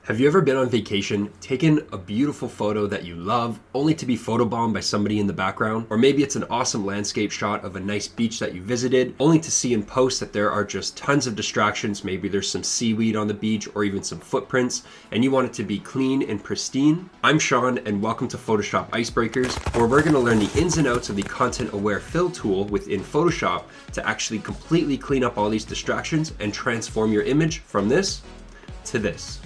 Have you ever been on vacation, taken a beautiful photo that you love, only to be photobombed by somebody in the background? Or maybe it's an awesome landscape shot of a nice beach that you visited, only to see in post that there are just tons of distractions. Maybe there's some seaweed on the beach or even some footprints, and you want it to be clean and pristine. I'm Sean, and welcome to Photoshop Icebreakers, where we're going to learn the ins and outs of the content-aware fill tool within Photoshop to actually completely clean up all these distractions and transform your image from this to this.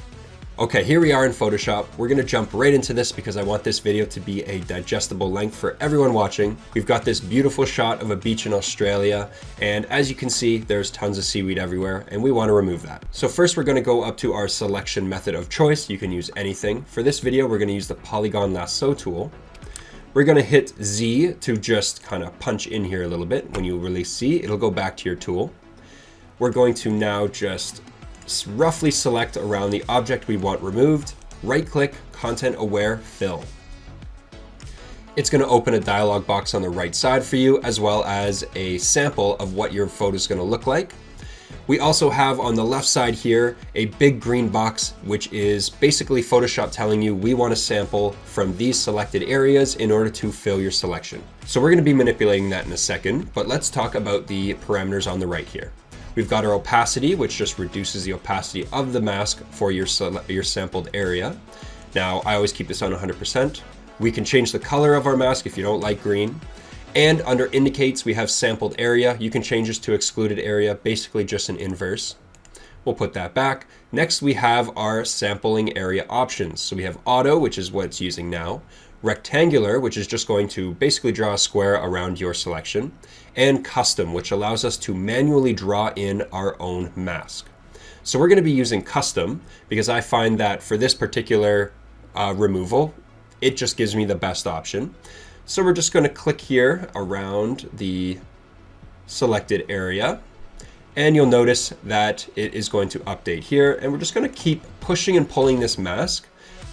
Okay, here we are in Photoshop. We're gonna jump right into this because I want this video to be a digestible length for everyone watching. We've got this beautiful shot of a beach in Australia, and as you can see, there's tons of seaweed everywhere, and we wanna remove that. So first we're gonna go up to our selection method of choice. You can use anything. For this video, we're gonna use the polygon lasso tool. We're gonna hit Z to just kind of punch in here a little bit. When you release Z, it'll go back to your tool. We're going to now just roughly select around the object we want removed, right-click, Content Aware Fill. It's going to open a dialog box on the right side for you, as well as a sample of what your photo is going to look like. We also have on the left side here a big green box, which is basically Photoshop telling you we want to sample from these selected areas in order to fill your selection. So we're going to be manipulating that in a second, but let's talk about the parameters on the right here. We've got our opacity, which just reduces the opacity of the mask for your sampled area. Now, I always keep this on 100%. We can change the color of our mask if you don't like green. And under indicates, we have sampled area. You can change this to excluded area, basically just an inverse. We'll put that back. Next, we have our sampling area options. So we have auto, which is what it's using now. Rectangular, which is just going to basically draw a square around your selection, and custom, which allows us to manually draw in our own mask. So we're going to be using custom because I find that for this particular removal, it just gives me the best option. So we're just going to click here around the selected area, and you'll notice that it is going to update here, and we're just going to keep pushing and pulling this mask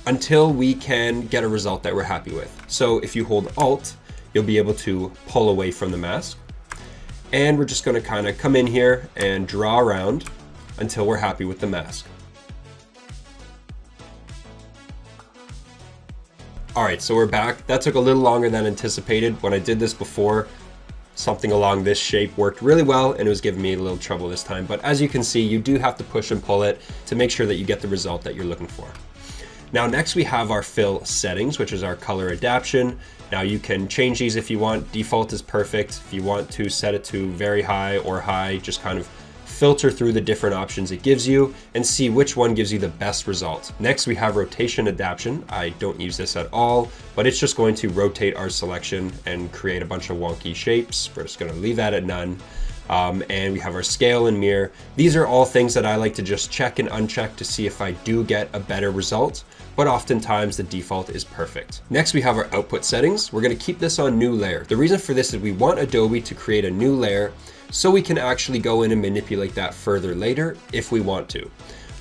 until we can get a result that we're happy with. So if you hold Alt, you'll be able to pull away from the mask. And we're just going to kind of come in here and draw around until we're happy with the mask. All right, so we're back. That took a little longer than anticipated. When I did this before, something along this shape worked really well, and it was giving me a little trouble this time. But as you can see, you do have to push and pull it to make sure that you get the result that you're looking for. Now next we have our fill settings, which is our color adaptation. Now you can change these if you want. Default is perfect. If you want to set it to very high or high, just kind of filter through the different options it gives you and see which one gives you the best result. Next we have rotation adaptation. I don't use this at all, but it's just going to rotate our selection and create a bunch of wonky shapes. We're just going to leave that at none. And we have our scale and mirror. These are all things that I like to just check and uncheck to see if I do get a better result, but oftentimes the default is perfect. Next, we have our output settings. We're going to keep this on new layer. The reason for this is we want Adobe to create a new layer so we can actually go in and manipulate that further later if we want to.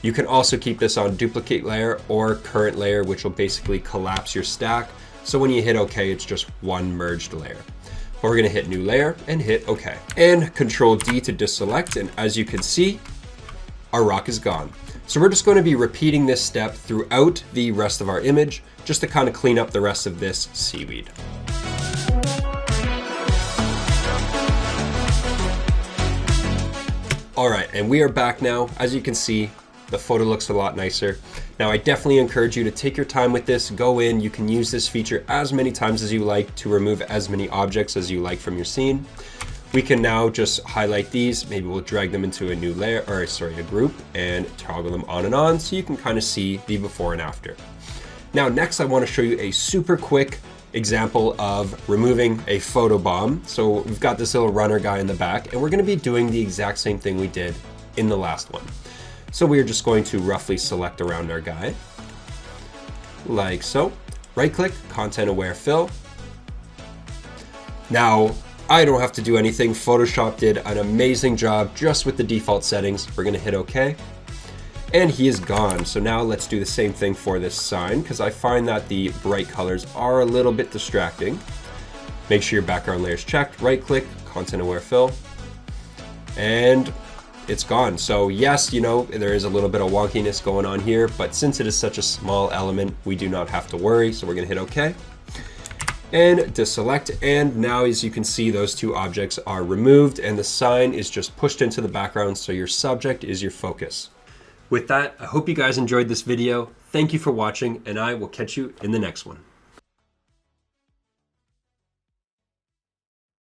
You can also keep this on duplicate layer or current layer, which will basically collapse your stack. So when you hit OK, it's just one merged layer. But we're going to hit new layer and hit OK. And Control D to deselect. And as you can see, our rock is gone. So we're just going to be repeating this step throughout the rest of our image, just to kind of clean up the rest of this seaweed. All right, and we are back now. As you can see, the photo looks a lot nicer. Now, I definitely encourage you to take your time with this. Go in, you can use this feature as many times as you like to remove as many objects as you like from your scene. We can now just highlight these. Maybe we'll drag them into a new layer, or sorry, a group, and toggle them on and on so you can kind of see the before and after. Now, next I want to show you a super quick example of removing a photo bomb. So we've got this little runner guy in the back, and we're going to be doing the exact same thing we did in the last one. So we're just going to roughly select around our guy, like so. Right-click, Content Aware Fill. Now, I don't have to do anything. Photoshop did an amazing job just with the default settings. We're going to hit OK. And he is gone. So now let's do the same thing for this sign, because I find that the bright colors are a little bit distracting. Make sure your background layer is checked. Right-click, Content Aware Fill. And it's gone. So yes, you know, there is a little bit of wonkiness going on here, but since it is such a small element, we do not have to worry. So we're gonna hit OK and deselect. And now, as you can see, those two objects are removed and the sign is just pushed into the background. So your subject is your focus. With that, I hope you guys enjoyed this video. Thank you for watching, and I will catch you in the next one.